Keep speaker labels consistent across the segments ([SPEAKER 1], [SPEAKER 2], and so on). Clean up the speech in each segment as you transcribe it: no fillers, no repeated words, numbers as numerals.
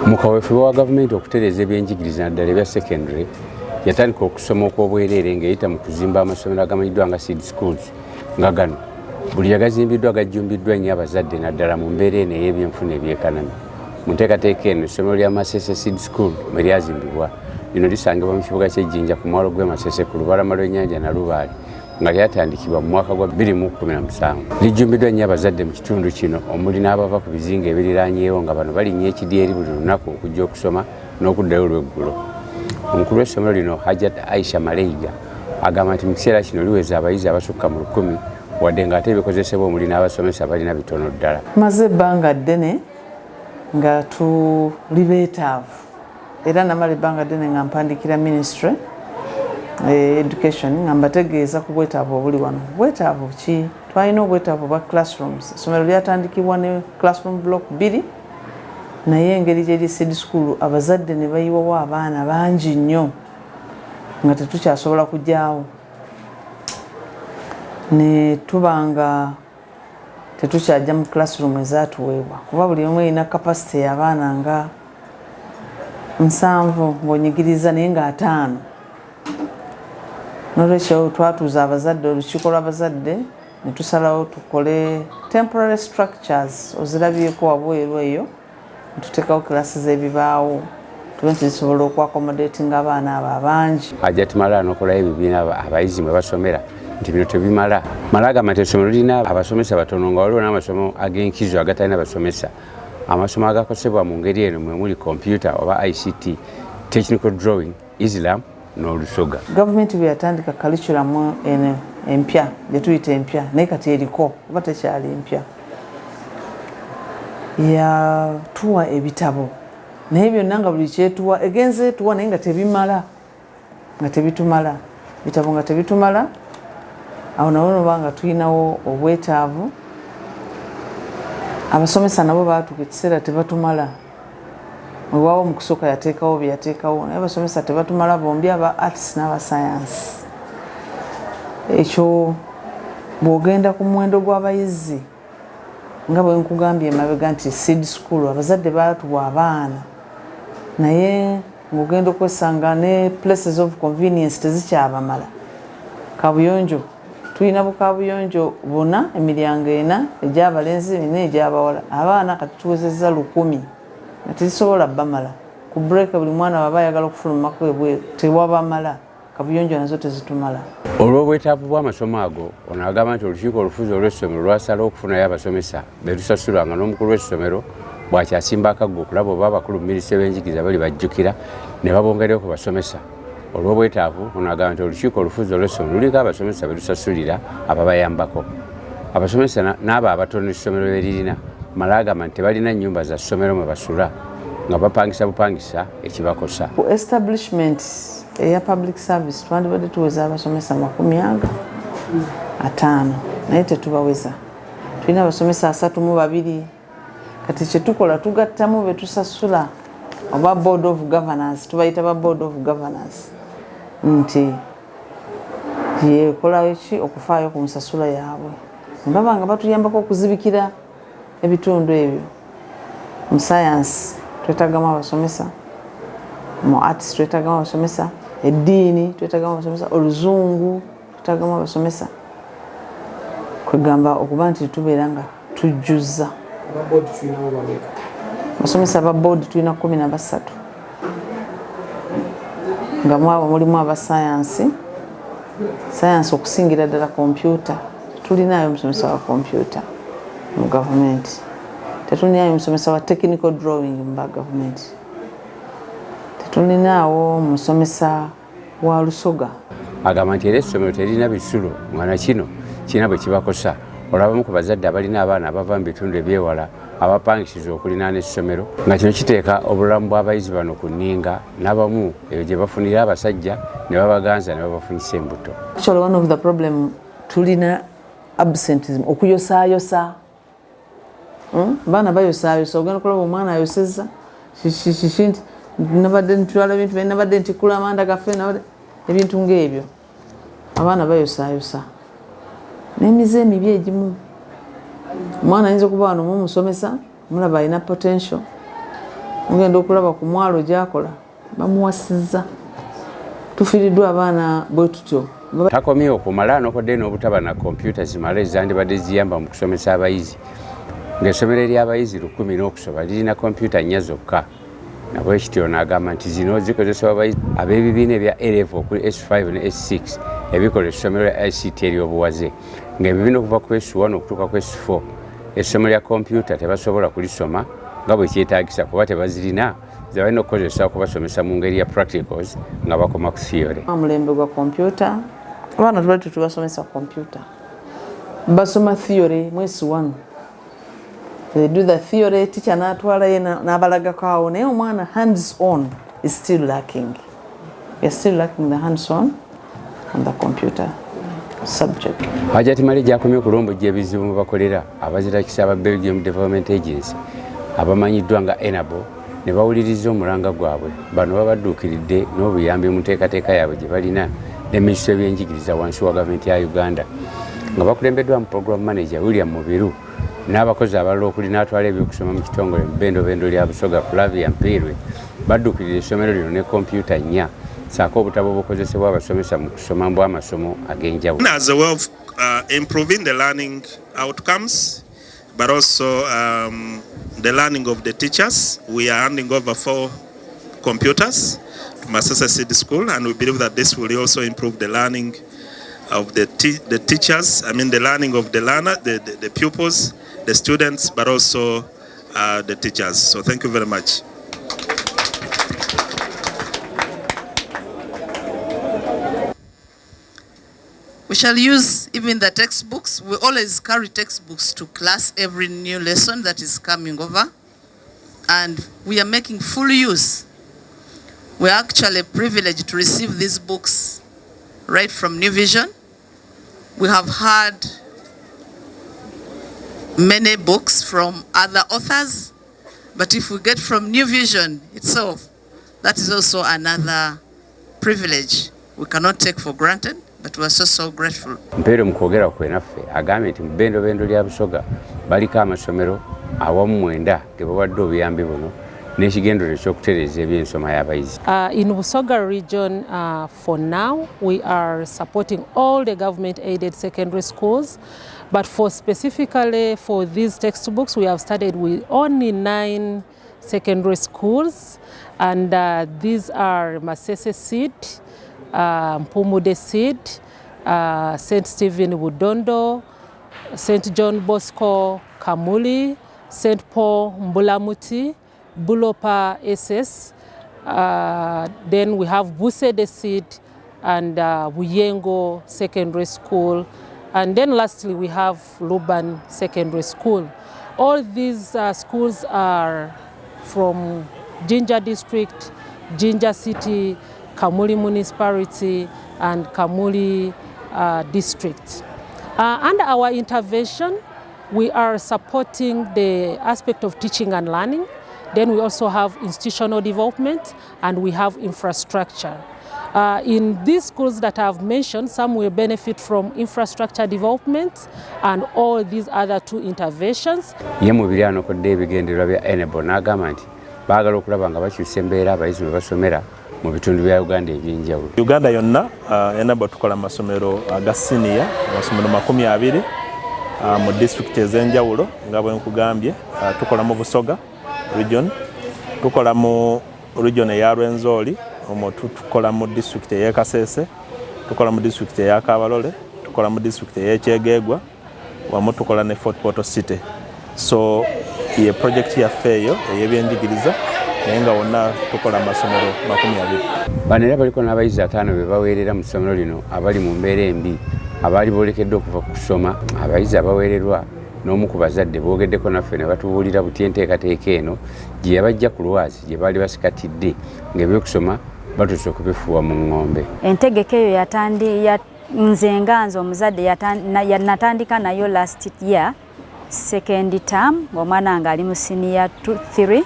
[SPEAKER 1] Mukaweefube wa gavumenti okutereeza ebyenjigiriza naddala ebya secondary yatandika okusoma okw'obwereere ng'eyita mu kuzimba amasomero agamanyiddwa nga seed schools nga gano buli yagazimbiddwa gajjumbiddwa nnyo abazadde naddala mu mbeera eno ey'ebyenfuna ebyekanami. Mu nteekateeka eno essomero lya Masese Seed School mwe lyazimbibwa lino lisangibwa mu kibuga ky'Ejjinja ku mwalo gw'e Masese ku lubalama lw'ennyanja Nalubaale nga lyatandikibwa mu mwaka gwa 2017. Lijjumbiddwa nnyo abazadde mu kitundu kino omuli n'abava ku bizinga ebiriraanyeewo nga bano balinnya ekidyeri buli lunaku okujja okusoma n'okuddayo olw'eggulo. Omukulu w'essomero lino Hajjat Aisha Maleiga agamba nti mu kiseera kino liweza abayizi abasukka mu 1000 wadde ng'ate ebikozesebwa omuli n'abasomesa balina bitono ddala.
[SPEAKER 2] Maze ebbanga ddene nga tuli beetaavu era namala ebbanga ddene nga mpandikira ministry education nga mbategeeza ku bwetaavu obuli wano. Bwetaavu ki? Twalina obwetaavu bwa classrooms. Essomero lyatandikibwa ne classroom block 2 naye engeri gyeri seed school abazadde ne bayiwawo abaana bangi nnyo nga tetukyasobola kujjaawo ne tubanga tetukyajja mu classroom ezaatuweebwa kuba buli omu erina capacity y'abaana nga 7 ng'onyigiriza naye nga 5. N'olwekyo twatuuza abazadde olukiiko lw'abazadde ne tusalawo tukole temporary structures ozirabyeko wabweru eyo ne tuteekawo classes z'ebibaawo tube nti zisobola okwaccommodatinga abaana abo abangi.
[SPEAKER 1] Ajja tumala n'okolayo ebibiina abayizi mwe basomera nti bino tebimala. Mala agamba nti essomero lirina abasomesa batono nga waliwo n'amasomo ag'enkizo agatalina basomesa. Amasomo agakosebwa mu ngeri eno mwe muli computer oba ICT, technical drawing, Islam n'Olusoga.
[SPEAKER 2] Gavumenti bwe yatandika curriculum eno empya gye tuyita empya naye kati eriko oba tekyali empya yatuwa ebitabo naye byonna nga buli kyetuwa egenze etuwa naye nga tebimala nga tebitumala bitabo nga tebitumala. Awo nawo noba nga tulinawo obwetaavu abasomesa nabo baatuka ekiseera tebatumala wewaawo mu kusooka yateekawo bye yateekawo naye abasomesa tebatumala bombi aba arts n'aba science. Ekyo bw'ogenda ku muwendo gw'abayizi nga bwe nkugambye emabega nti seed school abazadde baatuwa abaana naye ng'ogenda okwesanga ne places of convenience tezikyabamala. Kabuyonjo tulina bukabuyonjo buna emiryango 4 egy'abalenzi 4 egy'abawala abaana kati tuwezezza 100 nga tezisobola bamala ku break buli mwana baba ayagala okufulumako ebweru tewabamala kabuyonjo nazo tezitumala.
[SPEAKER 1] Olw'obwetaavu bw'amasomo ago ono agamba nti olukiiko olufuzi olw'essomero lwasala okufunayo abasomesa betusasulanga n'omukulu w'essomero bw'akyasimba akaggo okulaba oba abakulu mu minisitule y'enjigiriza bali bajjukira ne babongereyo ku basomesa. Olw'obwetaavu ono agamba nti olukiiko olufuzi olw'essomero luliko abasomesa betusasulira ababayambako. Abasomesa n'abo abatono essomero lye lirina mala agamba nti tebalina nnyumba za ssomero mwe basula nga bapangisa bupangisa ekibakosa.
[SPEAKER 2] Ku establishment eya public service twandibadde tuweza abasomesa 50 naye tetubaweza. Tulina abasomesa 32 kati kyetukola tugattamu betusasula oba board of governors tubayita ba board of governors nti yekola eki okufaayo ku nsasula yaabwe ndaba nga batuyambako okuzibikira ebitundu ebyo. Mu science twetagamu abasomesa, mu arts twetagamu abasomesa, eddiini twetagamu abasomesa, oluzungu twetagamu abasomesa kwegamba okuba nti tubeera nga tujjuza. Abasomesa ba board tulina 13 nga mwabo mulimu aba science okusingira ddala computer. Tulinayo omusomesa wa computer mu gavumenti, tetulinayo omusomesa wa technical drawing mu gavumenti, tetulinaawo omusomesa wa Lusoga.
[SPEAKER 1] Agamba nti era essomero terina bisulo nga nakino kirina bwe kibakosa. Olabamu ku bazadde abalina abaana abava mu bitundu ebyewala abapangisiza okulinaana essomero nga kino kiteeka obulamu bw'abayizi bano ku nninga n'abamu eyo gye bafunira abasajja ne babaganza ne babafunyisa embuto.
[SPEAKER 2] Actually one of the problem tulina absenteeism okuyosaayosa. Baana bayosaayosa ogenda kulaba omwana ayosezza nti nabadde ntwala ebintu nabadde ntikula amanda gaffe ebintu ng'ebyo. Abaana bayosaayosa n'emize emibi egimu. Omwana ayinza okuba wano mumusomesa mulaba alina potential mugenda okulaba ku mwalo gyakola bamuwasizza tufiiriddwa abaana bwe tutyo
[SPEAKER 1] takomye okumala nokodde n'obutaba na kompyuta zimala ezandibadde ziyamba mu kusomesa abayizi ng'essomero ery'abayizi 10 n'okusoba lirina kompyuta 4 zokka nabwekityo n'agamba nti zino zikozesebwa abayizi ab'ebibiina ebya A-level okuli S5 ne S6 ebikola essomero lya ICT ery'obuwaze ng'ebibiina okuva ku S1 okutuuka ku S4 essomero lya kompyuta tebasobola kulisoma nga bwe kyetaagisa kuba tebazirina ze balina okukozesa okubasomesa mu ngeri ya practicals nga bakoma ku theory.
[SPEAKER 2] Mulembe gwa kompyuta abaana tubali tetubasomesa kompyuta basoma theory mwezi 1. They do the theory, teacher n'atwala ye n'abalagako awo naye omwana hands on is still lacking. You're still lacking the hands on the computer subject.
[SPEAKER 1] Hajati Mali gyakomye okulombojja ebizibu mu bakolera abazirakisa aba Belgium Development Agency abamanyiddwa nga Enable ne bawuliriza omulanga gwabwe bano babadduukiridde n'obuyambi mu nteekateeka yaabwe gye balina n'eminisitule y'ebyenjigiriza wansi wa gavumenti ya Uganda nga bakulembeddwa mu program manager William Mubiru n'abakozi abalala okuli n'atwala ebyokusoma mu kitongole mu bbendobendo lya Busoga Flavia Mpirwe badduukirira essomero lino ne kompyuta 4 saako obutabo obukozesebwa abasomesa mu kusoma mbu amasomo ag'enjawulo.
[SPEAKER 3] As a way of improving the learning outcomes, but also the learning of the teachers, we are handing over 4 computers to Masese City School, and we believe that this will also improve the learning of the teachers. I mean, the learning of the learner, the pupils, the students, but also the teachers. So thank you very much.
[SPEAKER 4] We shall use even the textbooks. We always carry textbooks to class every new lesson that is coming over. And we are making full use. We are actually privileged to receive these books right from New Vision. We have had many books from other authors, but if we get from New Vision itself, that is also another privilege we cannot take for granted. But we are so grateful.
[SPEAKER 1] Mpere mukwogera kwenaffe agambye nti mu bbendobendo lya Busoga baliko amasomero awamu 9 ge bawadde obuyambi buno n'ekigendero ekyokutereeza ebyensoma y'abayizi.
[SPEAKER 5] In Busoga region, for now, we are supporting all the government-aided secondary schools, but specifically for these textbooks, we have started with only 9 secondary schools, and these are Masese Seed, Mpumude Seed, St. Stephen Budondo, St. John Bosco Kamuli, St. Paul Mbulamuti, Bulopa SS, then we have Busede Seed and Buyengo Secondary School, and then lastly we have Luban Secondary School. All these schools are from Jinja District, Jinja City, Kamuli Municipality and Kamuli District. Under our intervention, we are supporting the aspect of teaching and learning. Then we also have institutional development and we have infrastructure. In these schools that I've mentioned, some will benefit from infrastructure development and all these other 2 interventions.
[SPEAKER 1] Ye mubiri anokodde ebigendererwa bya Enable n'agamba nti baagala okulaba nga bakyusa embeera abayizi bwe basomera mu bitundu bya Uganda ebyenjawulo.
[SPEAKER 6] Uganda yonna Enable tukola amasomero aga senior, amasomero 20 mu district ez'enjawulo nga bwe nkugambye. Tukola mu Busoga region, tukola mu region eya Rwenzori, tukola mu district eya Kasese, tukola mu district eya Kabalole, tukola mu district eya Kyegegwa, wamu tukola ne Fort Portal City. So ye project yaffe eyo ey'ebyenjigiriza naye nga wonna tukola amasomero 20.
[SPEAKER 1] Bano era baliko n'abayizi 5 be baweerera mu ssomero lino abali mu mbeera embi abaali boolekedde okuva ku kusoma. Abayizi abaweererwa n'omu ku bazadde boogeddeko naffe ne batubuulira buti enteekateeka eno gye yabajja ku lwazi gye baali basikatidde ng'ebyokusoma batuuse okubifuuwa mu ng'ombe.
[SPEAKER 7] Entegeka eyo nze nga nze omuzadde natandika nayo last year second term ng'omwana nga ali mu senior 3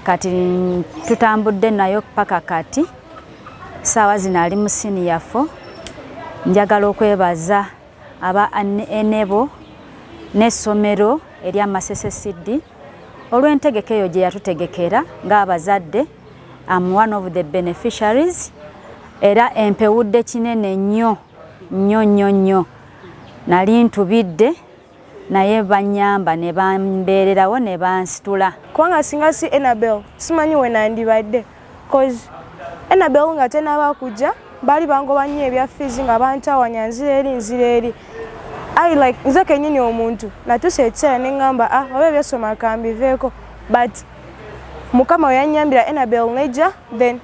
[SPEAKER 7] kati tutambudde nayo paka kati saawa zino ali mu senior 4. Njagala okwebaza aba Enable n'essomero erya Masese Seed olw'entegeka eyo gye yatutegekera ng'abazadde am one of the beneficiaries era empewudde kinene nnyo nali ntubidde naye banyamba ne bambeererawo ne bansitula
[SPEAKER 8] kubanga singa si Enabel simanyi we nandibadde cause Enabel nga tenaba kujja bali bangoba nnyo ebya fees nga bantawanya nzira eri I like nze kenyini omuntu natuse ekiseera ne ngamba oba ebyosoma kambiveeko but mukama we yannyambira Enabel nejja then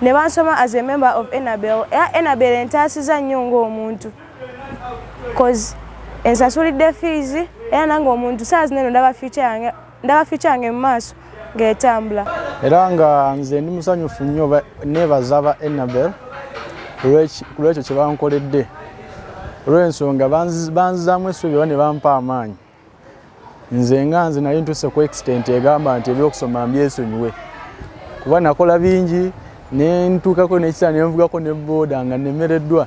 [SPEAKER 8] ne bansoma as a member of Enabel. Enabel entaasiza nnyo ng'omuntu cause ensasulidde fees era nange omuntu saa zino ndaba future yange mu maaso ng'etambula.
[SPEAKER 9] Era nga nze ndi musanyufu nnyo neebaza aba Enabel kulwekyo kye bankoledde olw'ensonga banzizaamu essuubi oba ne bampa amaanyi. Nze nali ntuse ku extent egamba nti ebyokusoma mbyesonyiwe kuba nakola bingi ne ntuukako n'ekiseera ne nvugako ne booda nga nemereddwa.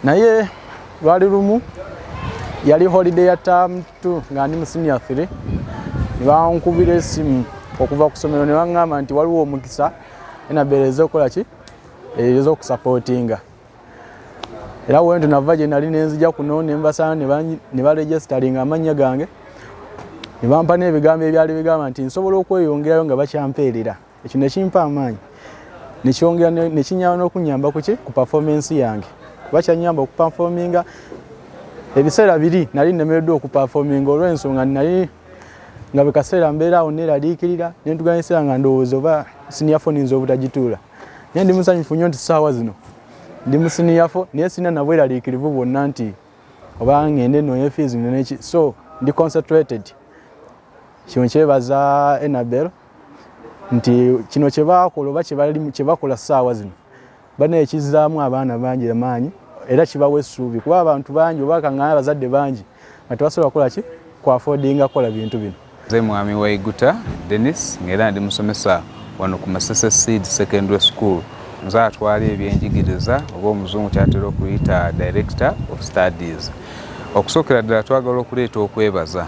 [SPEAKER 9] Naye lwali lumu yali holiday ya term 2 nga ndi mu senior 3 ne bankubira essimu okuva ku ssomero ne baŋŋamba nti waliwo omukisa Enabel ez'okukola ki ez'okusupportinga. Era wento nava gye nali nenzija kuno ne mbasana ne baregisteringa amannya gange ne bampa n'ebigambo ebyali bigamba nti nsobola okweyongerayo nga bakyampeerera. Ekyo ne kimpa amaanyi ne kinyamba n'okunyamba ku performance yange kuba kyanyamba okuperforminga. Ebiseera biri nali nemereddwa okuperforminga olw'ensonga nali nga bwe kaseera mbeeraawo neeraliikirira ne ntuganyisira nga ndowooza oba senior 4 nze obutagituula. Naye ndi musanyufu nnyo nti ssaawa zino ndi mu senior 4 naye sina nabweraliikirivu bwonna nti oba ngende noye fees neki. So ndi concentrated. Kino kyebaza Enabel nti kino kye baakola oba kye bakola ssaawa zino baneekizaamu abaana bangi amaanyi era kibawa essuubi kuba abantu bangi oba kaŋŋaanya abazadde bangi nga tebasobola kukola ki ku affordinga kukola bintu bino.
[SPEAKER 10] Nze mwami Waiguta Dennis ng'era ndi musomesa wano ku Masese Seed Secondary School. Nze atwala ebyenjigiriza oba omuzungu kyatera okuyita Director of Studies. Okusookera ddala twagala okuleeta okwebaza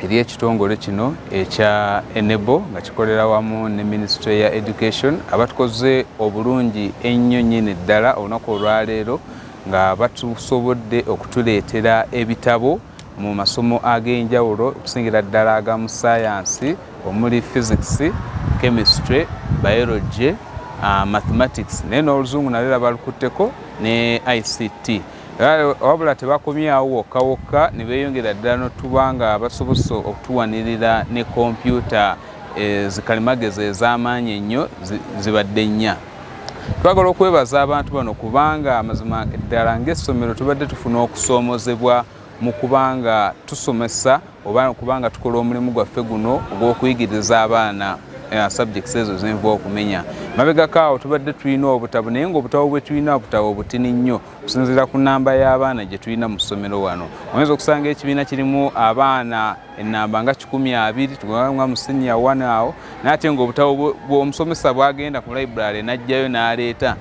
[SPEAKER 10] eri ekitongole kino ekya Enable nga kikolera wamu ne Ministry ya Education abatukoze obulungi ennyo nnyini ddala olunaku olwaleero nga batusobodde okutuleetera ebitabo mu masomo ag'enjawulo okusingira ddala agamu science omuli physics, chemistry, biology, mathematics naye n'oluzungu nalera balukutteko ne ICT. Wabula tebakomyawo wokka ne beeyongera ddala n'otuba nga basobose okutuwanirira ne kompyuta zikalimagezi ez'amaanyi ennyo zibadde nnya. Twagala okwebaza abantu bano kubanga amazima ddala ng'essomero tubadde tufuna okusoomozebwa mu kubanga tusomesa oba kubanga tukola omulimu gwaffe guno ogw'okuyigiriza abaana subjects ezo zenva okumenya. Mabegakaawo tubadde tulina obutabo naye ng'obutabo bwe tulina obutabo butini nnyo okusinziira ku nnamba y'abaana gye tulina mu ssomero wano. Oyinza okusanga ekibiina kirimu abaana ennamba nga 20 tugamba mu senior 1 awo naye ate ng'obutabo bw'omusomesa bwagenda ku library n'ajjayo n'aleeta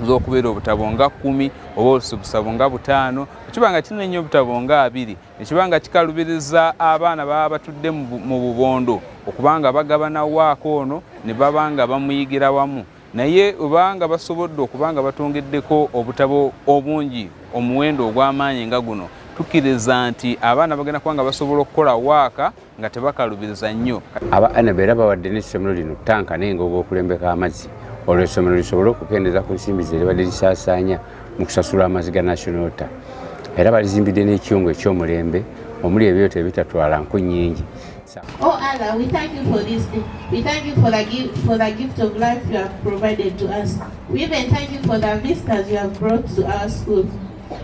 [SPEAKER 10] z'okubeera obutabo nga 10 oba obusabo nga 5 ekibanga kinene nnyo obutabo nga 2 ekibanga kikalubiriza abaana baba batudde mu bubondo okubanga bagabana waako ono ne babanga bamuyigira wamu. Naye obanga basobodde okubanga batongeddeko obutabo obungi omuwendo ogw'amaanyi nga guno tukkiriza nti abaana bagenda kubanga basobola okukola waaka nga tebakalubiriza nnyo.
[SPEAKER 1] Aba Enabel bawadde n'essomero lino tanka n'engogo okulembeka amazzi olwo essomero lisobole okukendeeza ku nsimbi ze libadde lisaasaanya mu kusasula amazzi ga National Water. Era balizimbidde n'ekiyungu eky'omulembe omuli ebyoto ebitatwala nku nnyingi.
[SPEAKER 11] Oh Allah, we thank you for this day. We thank you for the gift of life you have provided to us. We even thank you for the visitors you have brought to our school.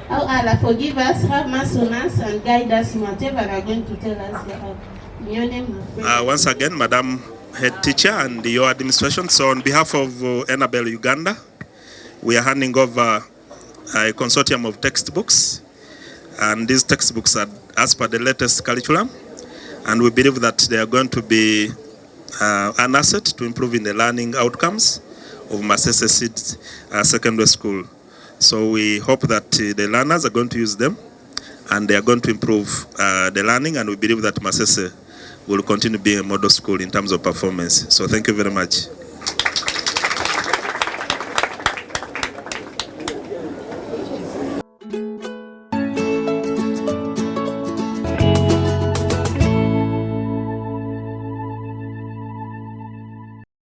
[SPEAKER 11] Oh Allah, forgive us, have mercy on us, and guide us in whatever you are going to tell us here. In your name,
[SPEAKER 3] once again, Madam Head Teacher and your administration. So on behalf of Enabel Uganda, we are handing over a consortium of textbooks, and these textbooks are as per the latest curriculum, and we believe that they are going to be an asset to improving the learning outcomes of Masese Seed Secondary School. So we hope that the learners are going to use them and they are going to improve the learning, and we believe that Masese will continue being a model school in terms of performance. So thank you very much.